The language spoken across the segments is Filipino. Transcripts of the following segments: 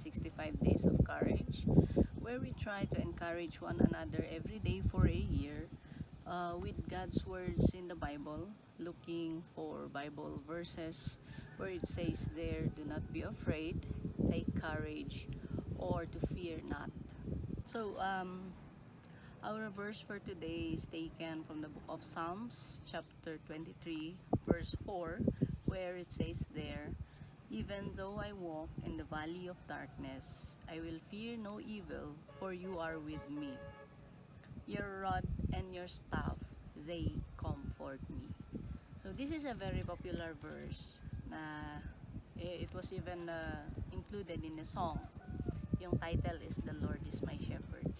365 Days of Courage, where we try to encourage one another every day for a year with God's words in the Bible, looking for Bible verses where it says there, do not be afraid, take courage, or to fear not. So, our verse for today is taken from the book of Psalms, chapter 23, verse 4, where it says there, even though I walk in the valley of darkness, I will fear no evil, for you are with me. Your rod and your staff, they comfort me. So this is a very popular verse na it was even included in a song. Yung title is The Lord is My Shepherd.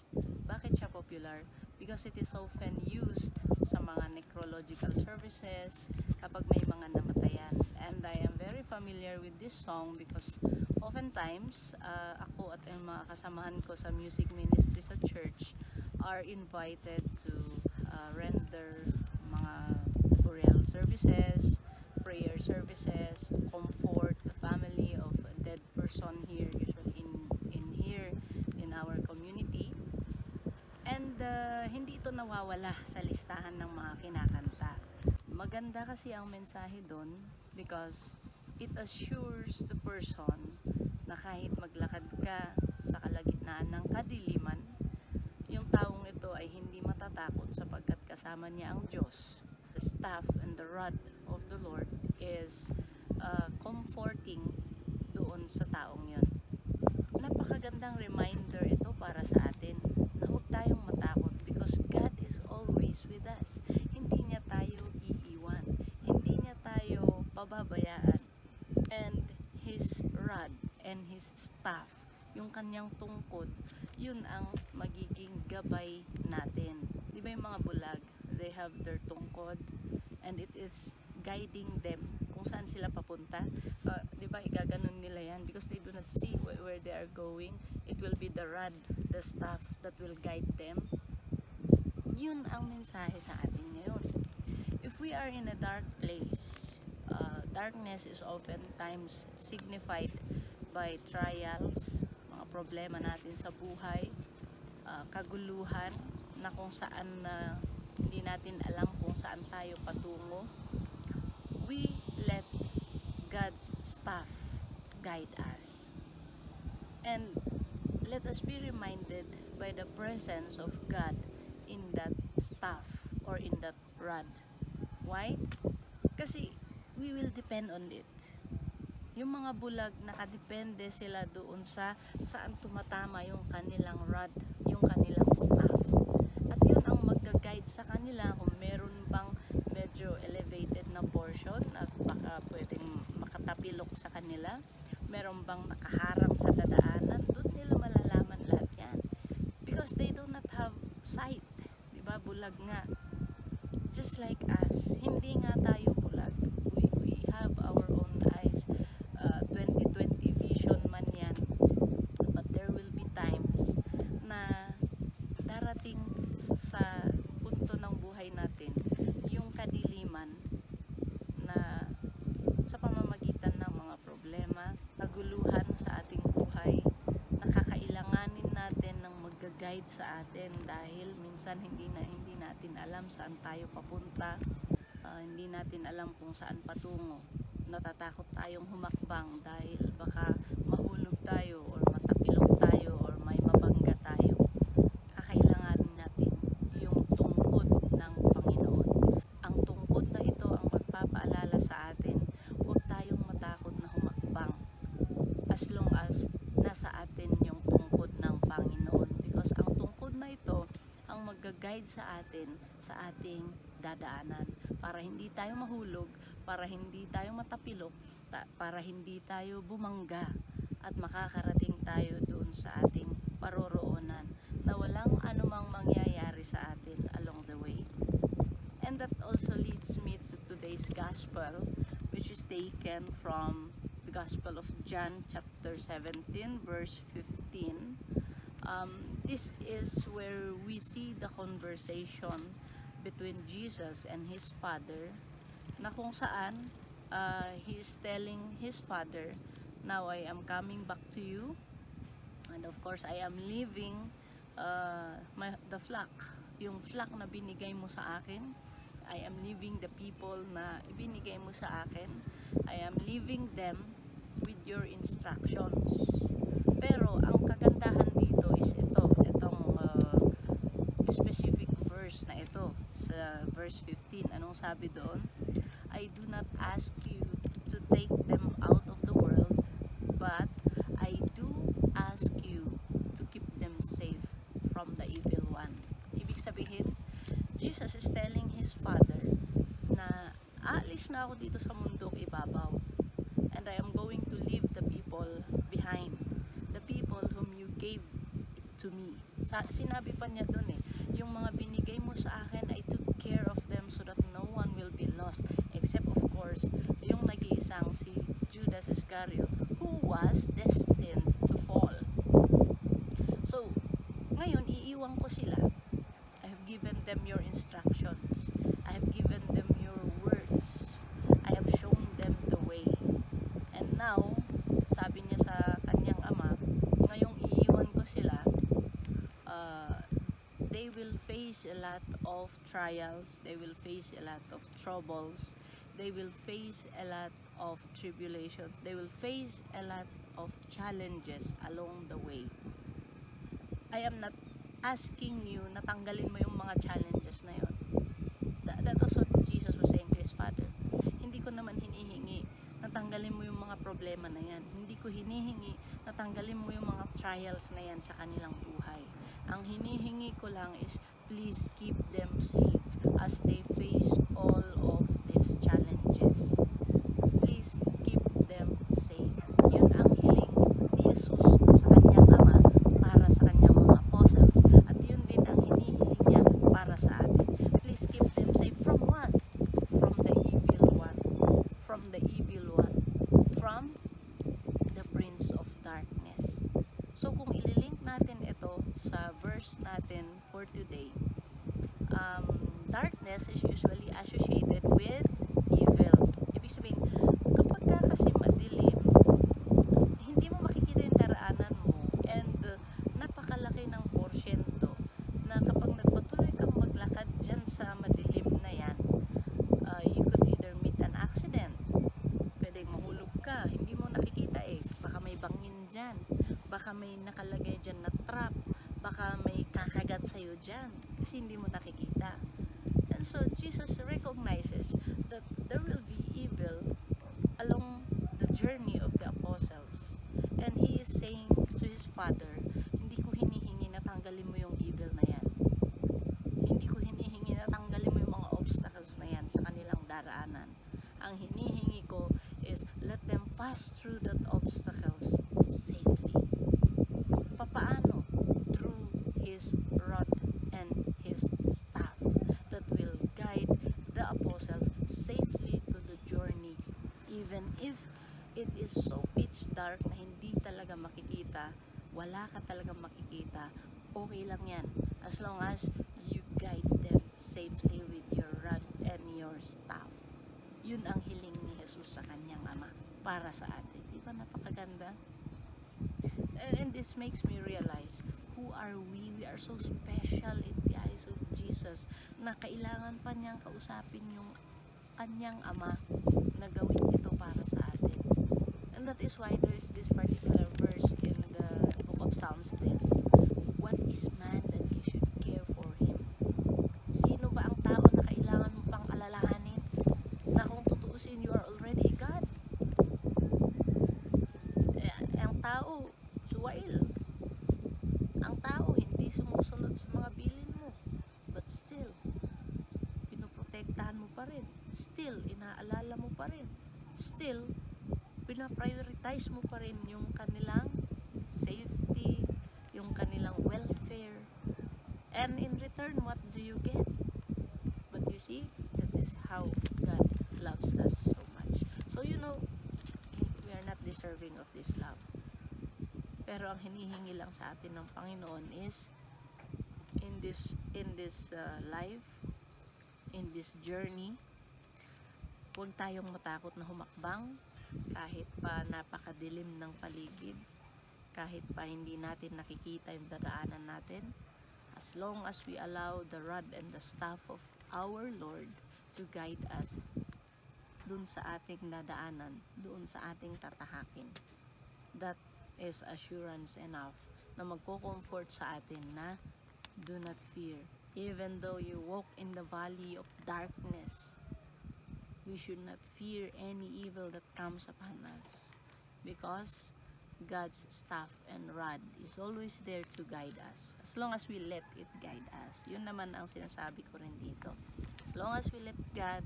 Bakit siya popular? Because it is often used sa mga necrological services kapag may mga namatayan. And I am very familiar with this song because oftentimes ako at ang mga kasamahan ko sa music ministry sa church are invited to render mga burial services, prayer services, to comfort the family of a dead person here, usually in here in our community. And hindi ito nawawala sa listahan ng mga kinakanta. Maganda kasi ang mensahe doon because it assures the person na kahit maglakad ka sa kalagitnaan ng kadiliman, yung taong ito ay hindi matatakot sapagkat kasama niya ang Diyos. The staff and the rod of the Lord is comforting doon sa taong yon. Napakagandang reminder ito para sa atin na huwag tayong matakot because God is always with us. Hindi niya tayo iiwan. Hindi niya tayo pababayaan. And His rod and His staff, yung kanyang tungkod, yun ang magiging gabay natin. Di ba yung mga bulag, they have their tungkod and it is guiding them kung saan sila papunta. Di ba igaganon nila yan because they do not see where they are going. It will be the rod, the staff that will guide them. Yun ang mensahe sa atin ngayon. If we are in a dark place, darkness is oftentimes signified by trials, mga problema natin sa buhay, kaguluhan na kung saan hindi natin alam kung saan tayo patungo. We let God's staff guide us. And let us be reminded by the presence of God in that staff or in that rod. Why? Kasi we will depend on it. Yung mga bulag, nakadepende sila doon sa saan tumatama yung kanilang rod, yung kanilang staff. At yun ang mag-guide sa kanila kung meron bang medyo elevated na portion na baka pwedeng makatapilok sa kanila. Meron bang nakaharang sa dadaanan, doon nila malalaman lahat yan. Because they do not have sight. Diba? Bulag nga. Just like us, hindi nga tayo bulag. We have our own eyes. 20/20 vision man yan. But there will be times na darating sa punto ng buhay natin yung kadiliman na sa pamamagitan ng mga problema, kaguluhan sa ating buhay, nakakailanganin natin ng mag-guide sa atin dahil minsan hindi natin alam saan tayo papunta, hindi natin alam kung saan patungo. Natatakot tayong humakbang dahil baka mahulog tayo or matapilok tayo or may mabangga tayo. Kakailanganin natin yung tungkod ng Panginoon. Ang tungkod na ito ang magpapaalala sa atin, huwag tayong matakot na humakbang as long as nasa atin yung tungkod ng Panginoon. Because ang tungkod na ito ang mag-guide sa atin sa ating dadaanan para hindi tayo mahulog, para hindi tayo matapilok, para hindi tayo bumangga at makakarating tayo doon sa ating paroroonan na walang anumang mangyayari sa atin along the way. And that also leads me to today's gospel, which is taken from the Gospel of John chapter 17 verse 15. This is where we see the conversation between Jesus and his Father, na kung saan he is telling his Father, now I am coming back to you And of course, I am leaving the flock, yung flock na binigay mo sa akin. I am leaving the people na ibinigay mo sa akin. I am leaving them with your instructions. Pero ang kagandahan dito is itong specific verse na ito, sa verse 15. Anong sabi doon? I do not ask you to take them out of the world, but I do ask you to keep them safe from the evil one. Ibig sabihin, Jesus is telling his Father na aalis na ako dito sa mundong ibabaw, and I am going to leave the people behind, the people whom you gave to me. Sinabi pa niya doon yung mga binigay mo sa akin, I took care of them so that no one will be lost, except of course yung nag-iisang si Judas Iscariot, who was destined to fall. So ngayon iiwan ko sila. I have given them your instructions, I have given them your words, I have shown them the way. And now, sabi niya sa kanyang ama, ngayong iiwan ko sila, they will face a lot of trials, they will face a lot of troubles, they will face a lot of tribulations, they will face a lot of challenges along the way. I am not asking you na tanggalin mo yung mga challenges na yun. That was what Jesus was saying to his Father. Hindi ko naman hinihingi na tanggalin mo yung mga problema na yan. Hindi ko hinihingi na tanggalin mo yung mga trials na yan sa kanilang buhay. Ang hinihingi ko lang is, please keep them safe as they face all of these challenges. Please keep them safe. Yun ang hiling ni Jesus sa kanyang ama para sa kanyang mga apostles. At yun din ang hinihiling niya para sa atin. Please keep them safe from what? From the evil one. From the evil one. From the prince of darkness. So kung ililink natin ito sa verse natin for today, darkness is usually associated with evil. Ibig sabihin, kapag ka kasi madilim, hindi mo makikita yung daraanan mo, and napakalaki ng porsyento na kapag nagpatuloy kang maglakad dyan sa madilim na yan, you could either meet an accident, pwedeng mahulog ka, hindi mo nakikita baka may bangin dyan, baka may nakalagay dyan na trap, baka may kakagat sa'yo dyan kasi hindi mo nakikita. And so Jesus recognizes that there will be evil along the journey of the apostles, and he is saying to his Father, hindi ko hinihingi na tanggalin mo yung evil na yan, hindi ko hinihingi na tanggalin mo yung mga obstacles na yan sa kanilang daraanan. Ang hinihingi ko is, let them pass through that obstacles safely. Papaano? Through his rod and his staff that will guide the apostles safely to the journey, even if it is so pitch dark na hindi talaga makikita, wala ka talaga makikita, okay lang yan as long as you guide them safely with your rod and your staff. Yun ang hiling ni Jesus sa kanyang ama para sa atin. Di ba napakaganda? And this makes me realize, who are we? We are so special in the eyes of Jesus na kailangan pa niyang kausapin yung kanyang ama na gawin ito para sa atin. And that is why there is this particular verse in the book of Psalms 10. What is man that you should care for him? Sino ba ang tao na kailangan mo pang alalahanin? Na kung tutuusin, you are already God. Ang tao, suwail. Ang tao, hindi sumusunod sa mga bilin mo. But still, pinoprotektahan mo pa rin. Still, inaalala mo pa rin. Still, pinaprioritize mo pa rin yung kanilang safety, yung kanilang welfare. And in return, what do you get? But you see, that is how God loves us so much. So we are not deserving of this love. Pero ang hinihingi lang sa atin ng Panginoon is, in this life, in this journey, huwag tayong matakot na humakbang kahit pa napakadilim ng paligid, kahit pa hindi natin nakikita yung dadaanan natin, as long as we allow the rod and the staff of our Lord to guide us dun sa ating dadaanan, doon sa ating tatahakin, that is assurance enough na magko-comfort sa atin na do not fear. Even though you walk in the valley of darkness, we should not fear any evil that comes upon us, because God's staff and rod is always there to guide us. As long as we let it guide us. Yun naman ang sinasabi ko rin dito. As long as we let God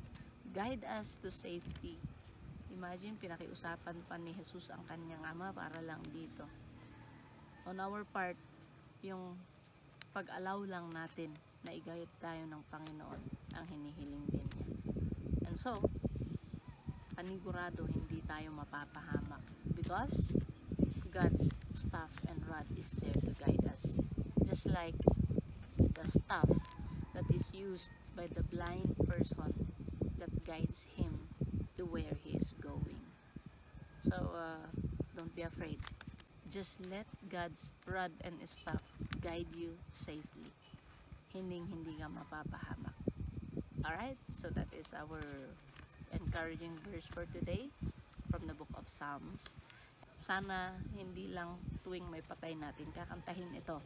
guide us to safety. Imagine, pinakiusapan pa ni Jesus ang kanyang ama para lang dito. On our part, yung pag-allow lang natin na i-guide tayo ng Panginoon ang hinihiling din niya. And so, panigurado hindi tayo mapapahamak because God's staff and rod is there to guide us. Just like the staff that is used by the blind person that guides him to where he is going. So, don't be afraid. Just let God's rod and staff guide you safely. Hindi ka mapapahamak. Alright, so that is our encouraging verse for today from the book of Psalms. Sana hindi lang tuwing may patay natin kakantahin ito.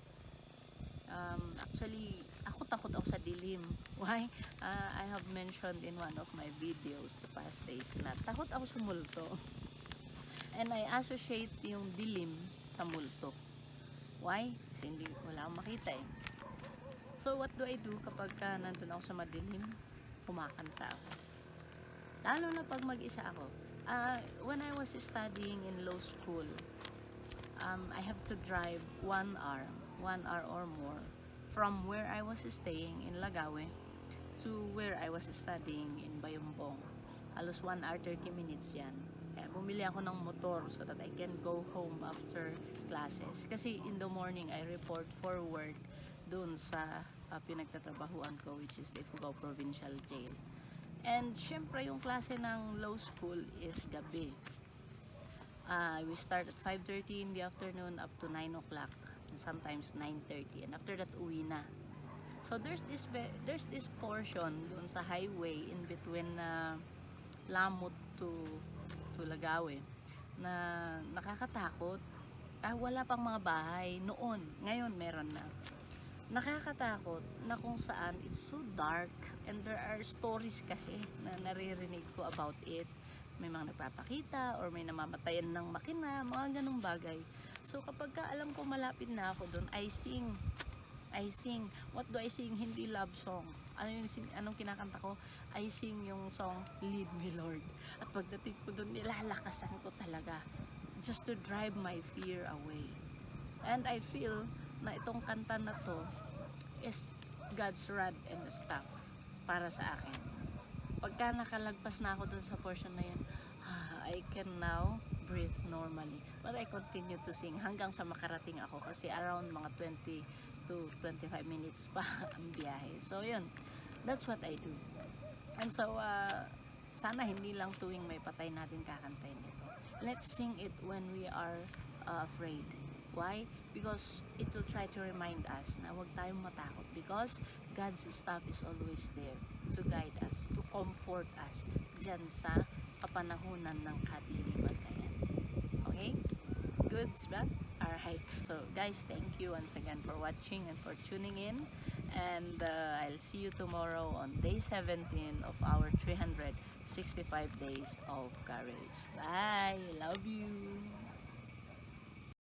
Actually, takot ako sa dilim. Why? I have mentioned in one of my videos the past days na takot ako sa multo. And I associate yung dilim sa multo. Why? Kasi wala akong makita eh. So what do I do kapag nandun ako sa madilim? Kumakanta ako. Lalo na pag mag-isa ako. When I was studying in law school, I have to drive 1 hour or more from where I was staying in Lagawe to where I was studying in Bayumbong. Halos 1 hour 30 minutes yan. Kaya bumili ako ng motor so that I can go home after classes. Kasi in the morning, I report for work doon sa pinagtatrabahuan ko, which is the Ifugao Provincial Jail. And syempre yung klase ng law school is gabi. We start at 5:30 in the afternoon up to 9 o'clock and sometimes 9:30, and after that uwi na. So there's this portion doon sa highway in between Lamut to Lagawe na nakakatakot. Wala pang mga bahay noon, ngayon meron na. Nakakatakot na kung saan it's so dark, and there are stories kasi na naririnig ko about it. May mga nagpapakita or may namamatayan ng makina, mga ganung bagay. So kapag alam ko malapit na ako doon, I sing. What do I sing? Hindi love song. Anong kinakanta ko? I sing yung song Lead Me Lord. At pagdating ko doon, nilalakasan ko talaga just to drive my fear away. And I feel na itong kanta na to is God's rod and staff para sa akin. Pagka nakalagpas na ako dun sa portion na yun, I can now breathe normally. But I continue to sing hanggang sa makarating ako kasi around mga 20 to 25 minutes pa ang biyahe. So yun, that's what I do. And so, sana hindi lang tuwing may patay natin kakantayin ito. Let's sing it when we are afraid. Why? Because it will try to remind us na huwag tayong matakot, because God's staff is always there to guide us, to comfort us dyan sa kapanahunan ng kadiliman na yan. Okay? Goods ba? Alright. So guys, thank you once again for watching and for tuning in. And I'll see you tomorrow on day 17 of our 365 days of courage. Bye! Love you!